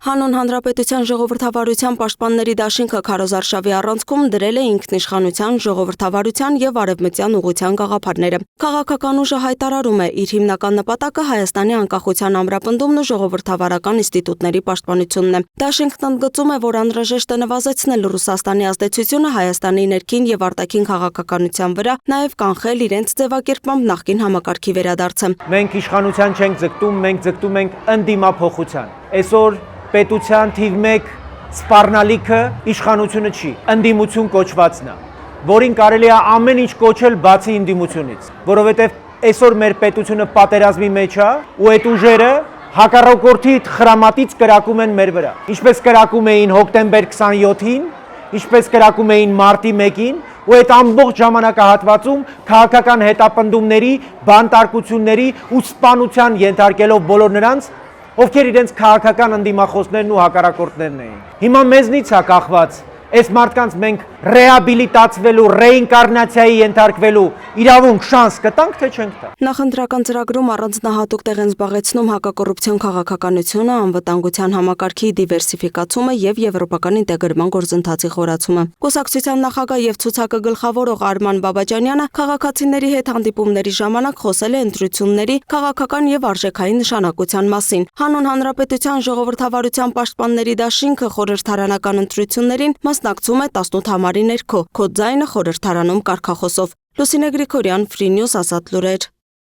Հանուն Հանրապետության ժողովրդավարության պաշտպանների դաշինքը քարոզարշավի առանցքում դրել է ինքնիշխանության, ժողովրդավարության եւ արևմտյան ուղղության գաղափարները։ Քաղաքական ուժը հայտարարում է, իր հիմնական նպատակը Հայաստանի անկախության ամրապնդումն ու ժողովրդավարական ինստիտուտների պաշտպանությունն է։ Դաշինքն ընդգծում է, որ անհրաժեշտ է նվազեցնել Ռուսաստանի ազդեցությունը Հայաստանի ներքին եւ արտաքին քաղաքականության վրա, նաեւ կանխել իրենց ձևակերպմամբ նախկին համակարգի վերադարձը։ Մենք իշխանության չենք ձգտում, մենք ձգտում ենք ընդդիմափոխության։ Այսօր պետության թիվ 1 սպառնալիքը իշխանությունը չի, ընդդիմություն կոչվածն է, որին կարելի է ամեն ինչ կոչել բացի ընդդիմությունից, որովհետև այսօր մեր պետությունը պատերազմի մեջ է ու այդ ուժերը հակառակորդի խրամատից կրակում են մեր վրա, ինչպես կրակում էին հոկտեմբեր 27-ին, ինչպես կրակում էին մարտի 1-ին, ու այդ ամբողջ ժամանակահատվածում քաղաքական հետապնդումների, բանտարկությունների ու սպանության ենթարկելով բոլոր նրանց, ովքեր իրենց քաղաքական ընդդիմախոսներն ու հակառակորդներն էին։ Հիմա մեզնից է կախված այս մարդկանց մենք ռեաբիլիտացվելու, ռեինկարնացիայի ենթարկվելու իրավունք, շանս կտանք, թե չենք տա։ Նախընտրական ծրագրում առանձնահատուկ տեղ են զբաղեցնում հակակոռուպցիոն քաղաքականությունը, անվտանգության համակարգի դիվերսիֆիկացումը եւ եվրոպական ինտեգրման գործընթացի խորացումը։ Կուսակցության նախագահ եւ ցուցակը գլխավորող Արման Բաբաջանյանը քաղաքացիների հետ հանդիպումների ժամանակ խոսել է ընտրությունների քաղաքական եւ արժեքային նշանակության մասին։ Հանուն Հանրապետության ժողովրդավարության պաշտպանների դաշինքը խորհրդարանական ընտրություններին մասնակցում է 18 համարի ներքո, քո ձայնը խորհրդարանում կարգախոսով։ Լուսինե Գրիգորյան, Free News, Ազատ լուրեր։